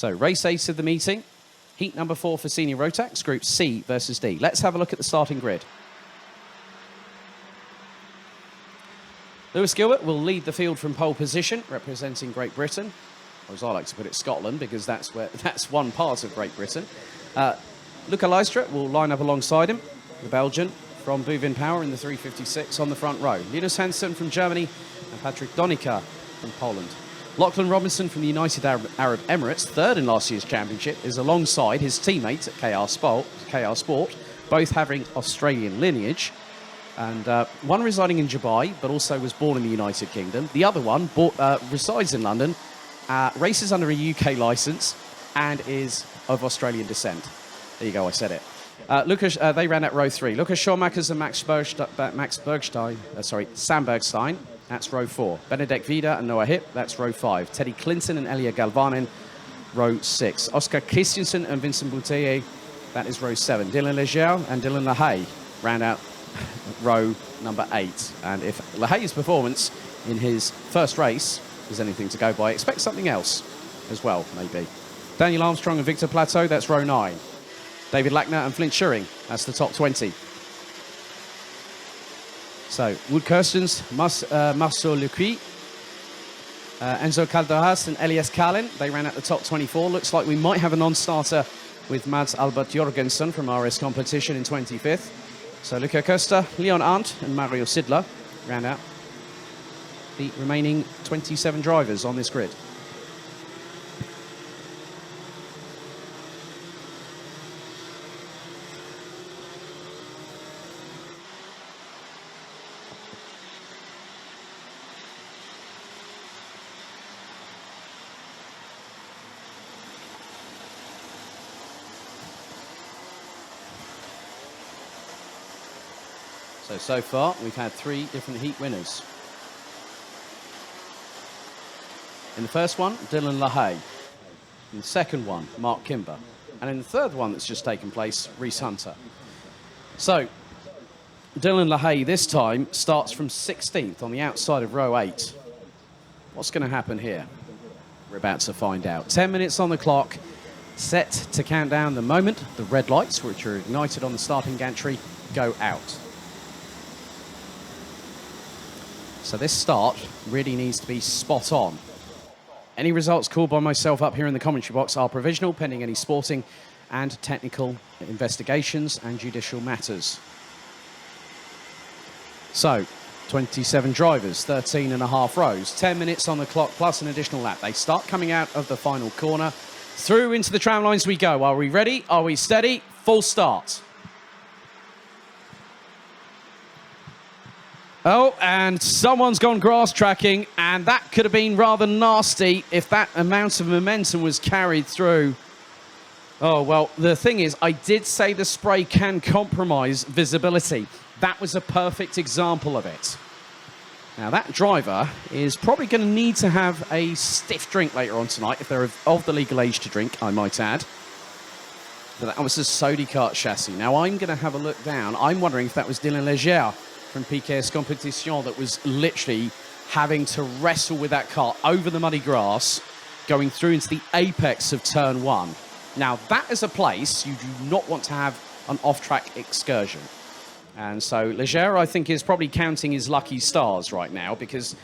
So race 8 of the meeting. Heat number 4 for Senior Rotax, Group C versus D. Let's have a look at the starting grid. Lewis Gilbert will lead the field from pole position, representing Great Britain. Or as I like to put it, Scotland, because that's one part of Great Britain. Luca Leistra will line up alongside him, the Belgian, from Buvin Power in the 356 on the front row. Linus Hansen from Germany and Patrick Donica from Poland. Lachlan Robinson from the United Arab Emirates, third in last year's championship, is alongside his teammates at KR Sport, both having Australian lineage. And one residing in Dubai, but also was born in the United Kingdom. The other one resides in London, races under a UK licence, and is of Australian descent. There you go, I said it. They ran at row 3. Lucas Schaumakers and Sam Bergstein, that's row 4. Benedek Vida and Noah Hipp, that's row 5. Teddy Clinton and Elia Galvanin, row 6. Oscar Christensen and Vincent Bouteye, that is row 7. Dylan Leger and Dylan LaHaye round out row number 8. And if LaHaye's performance in his first race is anything to go by, expect something else as well, maybe. Daniel Armstrong and Victor Plateau, that's row 9. David Lackner and Flint Schuring, that's the top 20. So, Wood Kirstens, Marceau Lecuy, Enzo Calderas and Elias Kalin, they ran at the top 24. Looks like we might have a non-starter with Mads Albert Jorgensen from RS Competition in 25th. So, Luca Costa, Leon Arndt and Mario Sidler round out the remaining 27 drivers on this grid. So far, we've had 3 different heat winners. In the first one, Dylan LaHaye. In the second one, Mark Kimber. And in the third one that's just taken place, Reese Hunter. So, Dylan LaHaye this time starts from 16th on the outside of row 8. What's going to happen here? We're about to find out. 10 minutes on the clock, set to count down the moment the red lights, which are ignited on the starting gantry, go out. So this start really needs to be spot on. Any results called by myself up here in the commentary box are provisional, pending any sporting and technical investigations and judicial matters. So, 27 drivers, 13 and a half rows, 10 minutes on the clock plus an additional lap. They start coming out of the final corner. Through into the tram lines we go. Are we ready? Are we steady? Full start. Oh, and someone's gone grass tracking, and that could have been rather nasty if that amount of momentum was carried through. Oh, well, the thing is, I did say the spray can compromise visibility. That was a perfect example of it. Now, that driver is probably going to need to have a stiff drink later on tonight, if they're of the legal age to drink, I might add. But that was a Sodi kart chassis. Now, I'm going to have a look down. I'm wondering if that was Dylan Leger from PKS Competition that was literally having to wrestle with that car over the muddy grass, going through into the apex of turn 1. Now, that is a place you do not want to have an off-track excursion. And so Leger, I think, is probably counting his lucky stars right now, because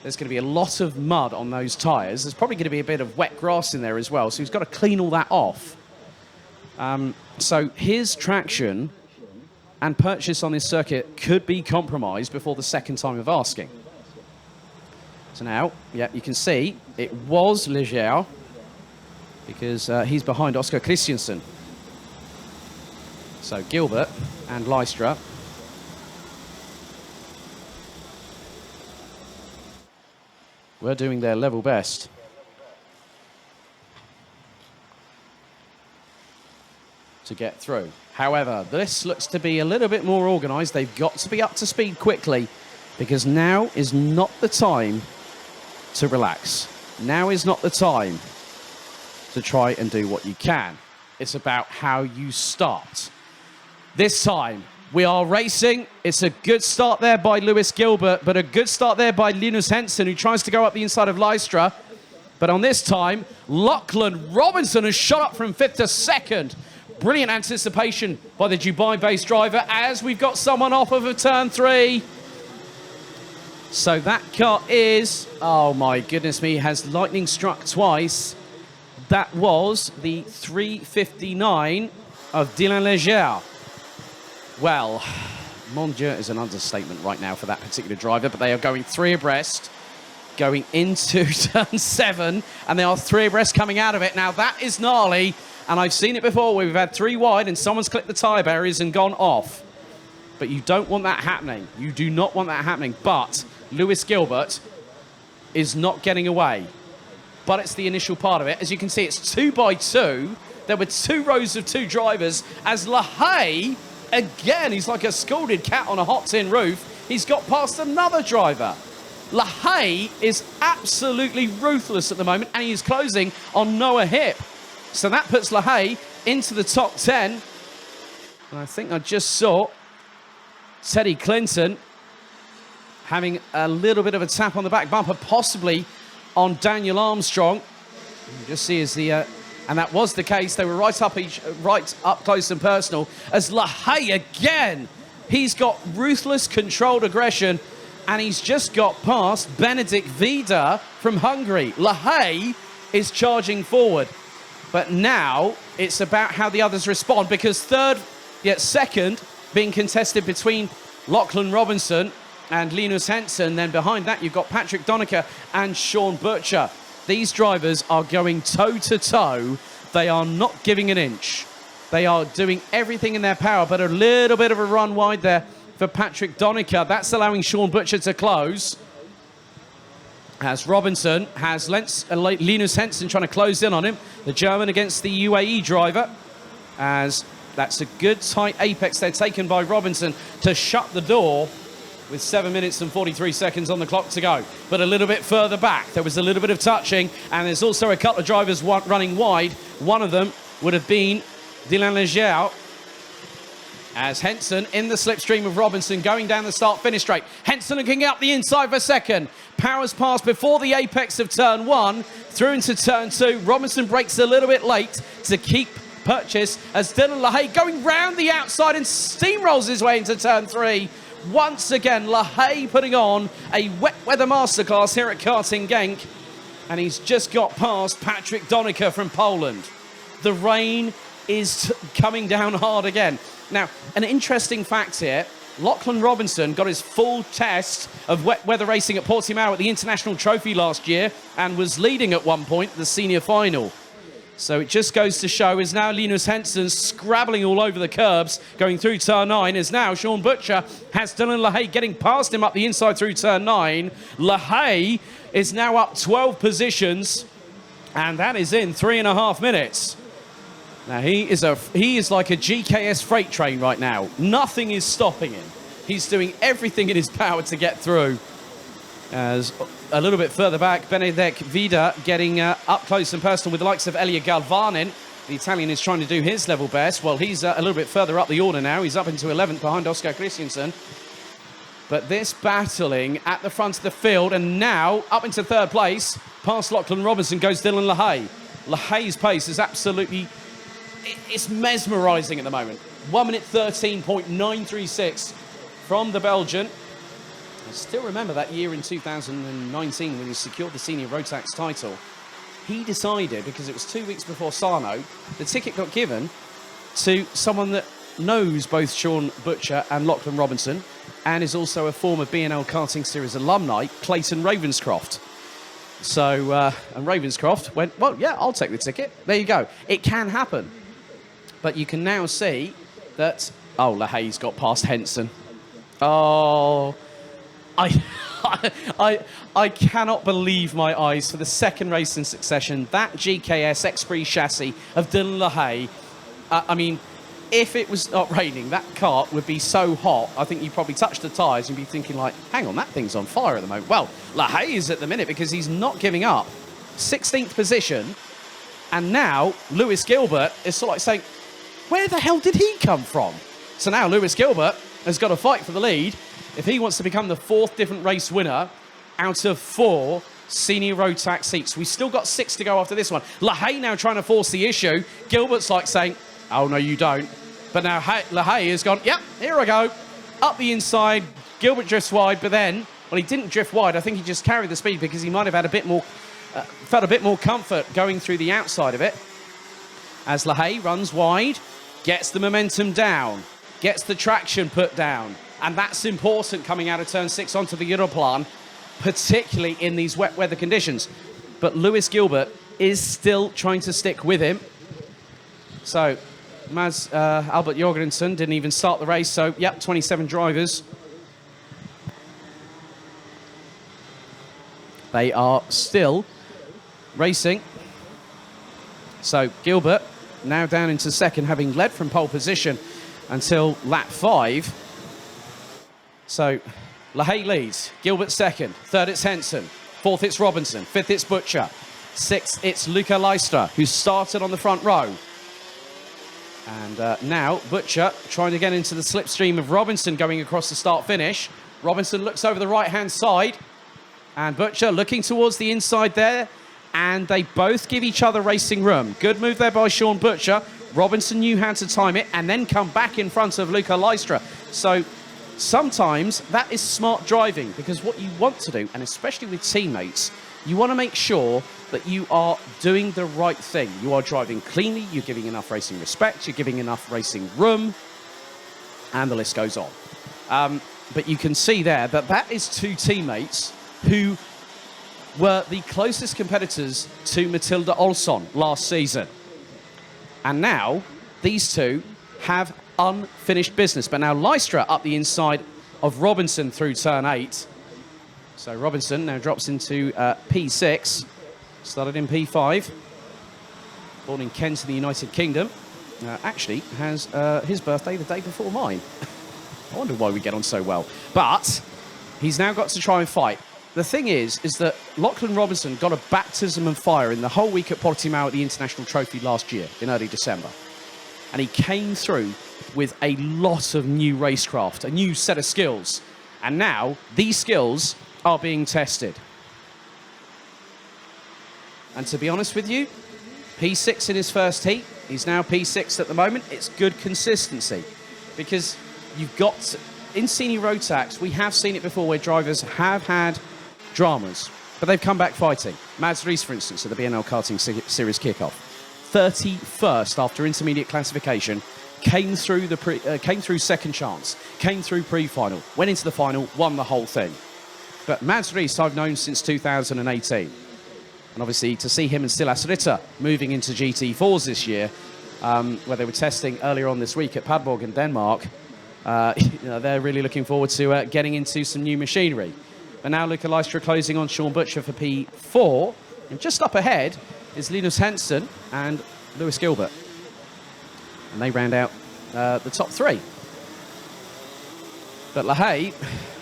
there's going to be a lot of mud on those tyres. There's probably going to be a bit of wet grass in there as well, so he's got to clean all that off. So his traction and purchase on this circuit could be compromised before the second time of asking. So now, yeah, you can see it was Leger, because he's behind Oscar Christensen. So Gilbert and Leistra were doing their level best. To get through. However, this looks to be a little bit more organised. They've got to be up to speed quickly, because now is not the time to relax. Now is not the time to try and do what you can. It's about how you start. This time, we are racing. It's a good start there by Lewis Gilbert, but a good start there by Linus Hensen, who tries to go up the inside of Leistra. But on this time, Lachlan Robinson has shot up from 5th to 2nd. Brilliant anticipation by the Dubai-based driver as we've got someone off of a turn 3. So that car is, oh my goodness me, has lightning struck twice. That was the 359 of Dylan Leger. Well, mon Dieu is an understatement right now for that particular driver, but they are going 3 abreast, going into turn 7, and they are 3 abreast coming out of it. Now that is gnarly, and I've seen it before where we've had 3 wide and someone's clipped the tyre barriers and gone off. But you don't want that happening. You do not want that happening. But Lewis Gilbert is not getting away. But it's the initial part of it. As you can see, it's 2 by 2. There were 2 rows of 2 drivers as LaHaye, again, he's like a scalded cat on a hot tin roof. He's got past another driver. LaHaye is absolutely ruthless at the moment, and he is closing on Noah Hipp. So that puts LaHaye into the top 10. And I think I just saw Teddy Clinton having a little bit of a tap on the back bumper, possibly on Daniel Armstrong. You just see as the, and that was the case. They were right up close and personal. As LaHaye again, he's got ruthless, controlled aggression, and he's just got past Benedikt Vida from Hungary. LaHaye is charging forward, but now it's about how the others respond, because second being contested between Lachlan Robinson and Linus Henson. Then behind that, you've got Patrick Donica and Sean Butcher. These drivers are going toe-to-toe. They are not giving an inch. They are doing everything in their power, but a little bit of a run wide there for Patrick Donica. That's allowing Sean Butcher to close. As Robinson has Linus Henson trying to close in on him. The German against the UAE driver. As that's a good tight apex they're taken by Robinson to shut the door with 7 minutes and 43 seconds on the clock to go. But a little bit further back, there was a little bit of touching, and there's also a couple of drivers running wide. One of them would have been Dylan Leger, as Henson in the slipstream of Robinson going down the start-finish straight. Henson looking out the inside for second. Powers past before the apex of turn 1, through into turn 2. Robinson breaks a little bit late to keep purchase as Dylan LaHaye going round the outside and steamrolls his way into turn 3. Once again, LaHaye putting on a wet weather masterclass here at Karting Genk, and he's just got past Patrick Donica from Poland. The rain is coming down hard again. Now, an interesting fact here, Lachlan Robinson got his full test of wet weather racing at Portimao at the International Trophy last year and was leading at one point the senior final. So it just goes to show is now Linus Henson scrabbling all over the curbs going through turn 9 is now Sean Butcher has Dylan LaHaye getting past him up the inside through turn 9. LaHaye is now up 12 positions, and that is in 3.5 minutes. Now he is like a GKS freight train right now. Nothing is stopping him. He's doing everything in his power to get through. As a little bit further back, Benedikt Vida getting up close and personal with the likes of Elia Galvanin. The Italian is trying to do his level best. Well, he's a little bit further up the order now. He's up into 11th behind Oscar Christensen. But this battling at the front of the field, and now up into 3rd place, past Lachlan Robinson goes Dylan LaHaye. LaHaye's pace is absolutely, it's mesmerising at the moment. 1 minute 13.936 from the Belgian. I still remember that year in 2019 when he secured the senior Rotax title. He decided, because it was 2 weeks before Sarno, the ticket got given to someone that knows both Sean Butcher and Lachlan Robinson and is also a former B&L Karting Series alumni, Clayton Ravenscroft. So, and Ravenscroft went, well, yeah, I'll take the ticket. There you go. It can happen. But you can now see that, oh, LaHaye's got past Henson. Oh, I cannot believe my eyes for the second race in succession. That GKS X-Prix chassis of Dylan LaHaye. I mean, if it was not raining, that kart would be so hot. I think you probably touch the tyres and be thinking like, hang on, that thing's on fire at the moment. Well, LaHaye is at the minute because he's not giving up. 16th position. And now Lewis Gilbert is sort of like saying, where the hell did he come from? So now Lewis Gilbert has got to fight for the lead if he wants to become the 4th different race winner out of 4 senior road tax seats. We've still got 6 to go after this one. LaHaye now trying to force the issue. Gilbert's like saying, oh, no, you don't. But now LaHaye has gone, yep, here I go. Up the inside, Gilbert drifts wide, but then, well, he didn't drift wide. I think he just carried the speed because he might have had a bit more, felt a bit more comfort going through the outside of it. As LaHaye runs wide, gets the momentum down, gets the traction put down. And that's important coming out of turn 6 onto the Europlan, particularly in these wet weather conditions. But Lewis Gilbert is still trying to stick with him. So Albert Jorgensen didn't even start the race. So, yep, 27 drivers. They are still racing. So Gilbert now down into second, having led from pole position until lap 5. So LaHaye leads, Gilbert second, third it's Henson, fourth it's Robinson, fifth it's Butcher, sixth it's Luca Leistra, who started on the front row. And now Butcher trying to get into the slipstream of Robinson going across the start-finish. Robinson looks over the right-hand side, and Butcher looking towards the inside there, and they both give each other racing room. Good move there by Sean Butcher. Robinson knew how to time it and then come back in front of Luca Leistra. So sometimes that is smart driving, because what you want to do, and especially with teammates, you want to make sure that you are doing the right thing. You are driving cleanly, you're giving enough racing respect, you're giving enough racing room, and the list goes on. But you can see there that that is two teammates who were the closest competitors to Matilda Olsson last season. And now these two have unfinished business. But now Leistra up the inside of Robinson through turn 8. So Robinson now drops into P6, started in P5, born in Kent in the United Kingdom. Actually has his birthday the day before mine. I wonder why we get on so well. But he's now got to try and fight. The thing is that Lachlan Robinson got a baptism of fire in the whole week at Portimao at the International Trophy last year in early December. And he came through with a lot of new racecraft, a new set of skills. And now these skills are being tested. And to be honest with you, P6 in his first heat. He's now P6 at the moment. It's good consistency, because you've got, in senior road tax, we have seen it before where drivers have had dramas, but they've come back fighting. Mads Rees, for instance, at the BNL Karting Series kickoff, 31st after intermediate classification, came through second chance, came through pre-final, went into the final, won the whole thing. But Mads Rees I've known since 2018. And obviously to see him and Silas Ritter moving into GT4s this year, where they were testing earlier on this week at Padborg in Denmark, they're really looking forward to getting into some new machinery. But now Luca Leistra closing on Sean Butcher for P4. And just up ahead is Linus Henson and Lewis Gilbert. And they round out the top 3. But LaHaye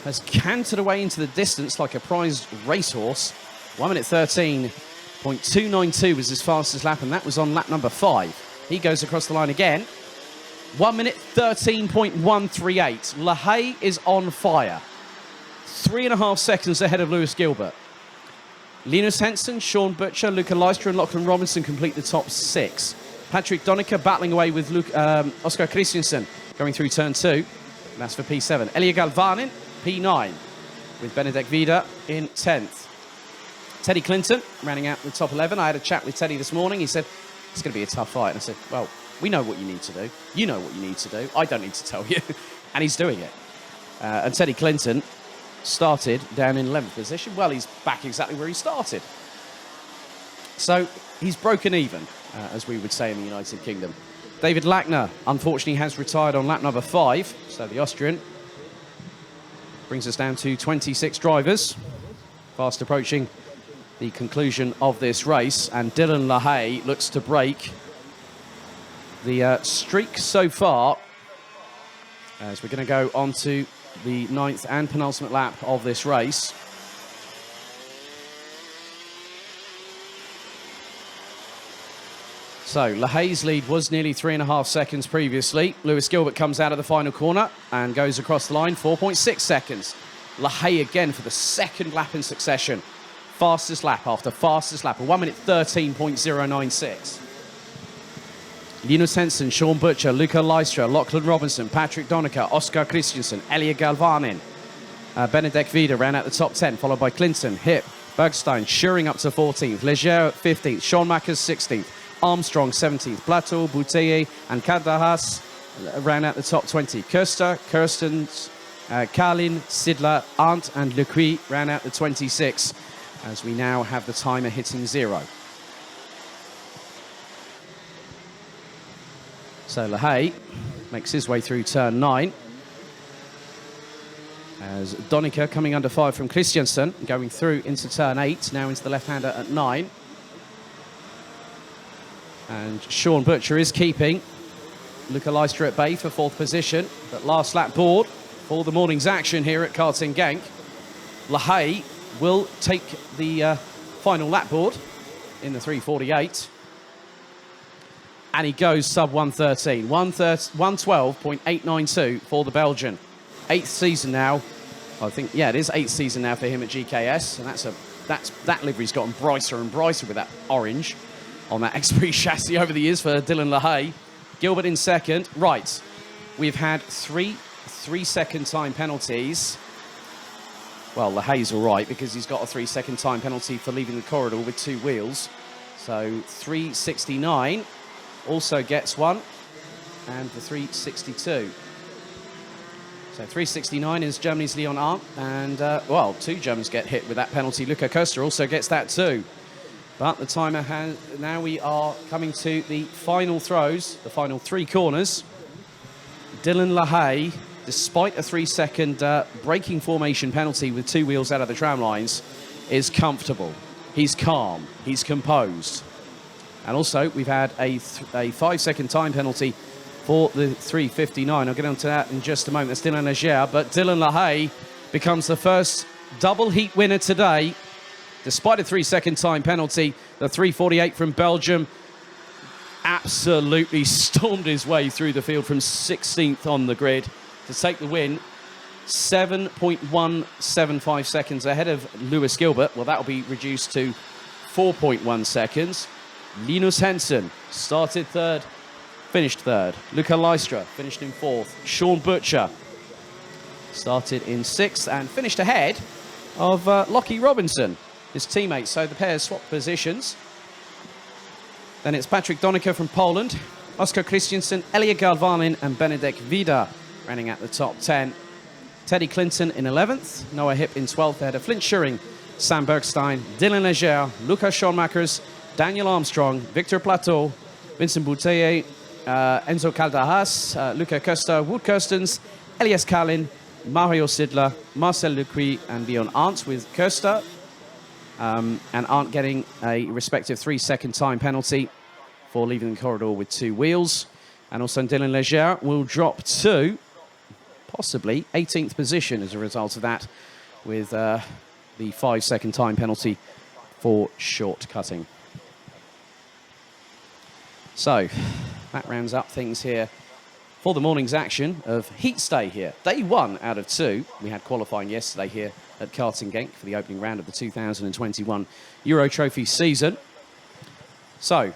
has cantered away into the distance like a prized racehorse. 1 minute 13.292 was his fastest lap, and that was on lap number 5. He goes across the line again. 1 minute 13.138. LaHaye is on fire. 3.5 seconds ahead of Lewis Gilbert. Linus Henson, Sean Butcher, Luca Leistra and Lachlan Robinson complete the top 6. Patrick Donica battling away with Oscar Christensen going through turn 2. That's for P7. Elia Galvanin, P9, with Benedek Vida in 10th. Teddy Clinton rounding out the top 11. I had a chat with Teddy this morning. He said, it's going to be a tough fight. And I said, well, we know what you need to do. You know what you need to do. I don't need to tell you. And he's doing it. And Teddy Clinton started down in 11th position. Well, he's back exactly where he started. So he's broken even, as we would say in the United Kingdom. David Lackner, unfortunately, has retired on lap number 5. So the Austrian brings us down to 26 drivers, fast approaching the conclusion of this race. And Dylan LaHaye looks to break the streak so far, as we're going to go on to the 9th and penultimate lap of this race. So LaHaye's lead was nearly 3.5 seconds previously. Lewis Gilbert comes out of the final corner and goes across the line, 4.6 seconds. LaHaye again for the second lap in succession, Fastest lap after fastest lap, a 1 minute 13.096. Linus Hensen, Sean Butcher, Luca Lystra, Lachlan Robinson, Patrick Donica, Oscar Christensen, Elia Galvanin, Benedek Vida ran out the top 10, followed by Clinton, Hip, Bergstein, Schuring up to 14th, Leger 15th, Sean Mackers 16th, Armstrong 17th, Plateau, Bouteye, and Kadahas ran out the top 20. Köster, Kirstens, Karlin, Sidler, Arndt, and Lecuy ran out the 26, as we now have the timer hitting 0. So Lahey makes his way through turn 9. As Donica coming under fire from Christiansen, going through into turn 8, now into the left-hander at 9. And Sean Butcher is keeping Luca Lystra at bay for 4th position. But last lap board for the morning's action here at Karting Genk. Lahey will take the final lap board in the 3:48. And he goes sub 113, 112.892 for the Belgian. 8th season now. I think, yeah, it is 8th season now for him at GKS. And that livery's gotten brighter and brighter with that orange on that X-Prix chassis over the years for Dylan Lahey. Gilbert in second. Right, we've had three 3-second time penalties. Well, Lahey's all right because he's got a 3-second time penalty for leaving the corridor with 2 wheels. So 369 also gets one, and the 362. So 369 is Germany's Leon Arndt, and, well, 2 Germans get hit with that penalty. Luca Köster also gets that too. But the timer has... Now we are coming to the final throws, the final 3 corners. Dylan Lahey, despite a 3-second braking formation penalty with 2 wheels out of the tram lines, is comfortable. He's calm. He's composed. And also, we've had a 5-second time penalty for the 359. I'll get onto that in just a moment. That's Dylan Leger. But Dylan Lahey becomes the first double heat winner today. Despite a 3-second time penalty, the 348 from Belgium absolutely stormed his way through the field from 16th on the grid to take the win. 7.175 seconds ahead of Lewis Gilbert. Well, that'll be reduced to 4.1 seconds. Linus Hensen started 3rd, finished 3rd. Luca Lystra finished in 4th. Sean Butcher started in 6th and finished ahead of Lockie Robinson, his teammate. So the pairs swapped positions. Then it's Patrick Donica from Poland, Oscar Christiansen, Elia Galvanin, and Benedek Vida running at the top 10. Teddy Clinton in 11th, Noah Hip in 12th, ahead of Flint Schuring, Sam Bergstein, Dylan Leger, Lucas Schoenmakers, Daniel Armstrong, Victor Plateau, Vincent Bouteye, Enzo Caldajas, Luca Köster, Wout Kirstens, Elias Kalin, Mario Sidler, Marcel Lecuy, and Leon Arndt, with Köster and Arndt getting a respective 3-second time penalty for leaving the corridor with 2 wheels. And also Dylan Leger will drop to possibly 18th position as a result of that, with the 5-second time penalty for short-cutting. So that rounds up things here for the morning's action of heat stay here. Day 1 out of 2. We had qualifying yesterday here at Karting Genk for the opening round of the 2021 Euro Trophy season. So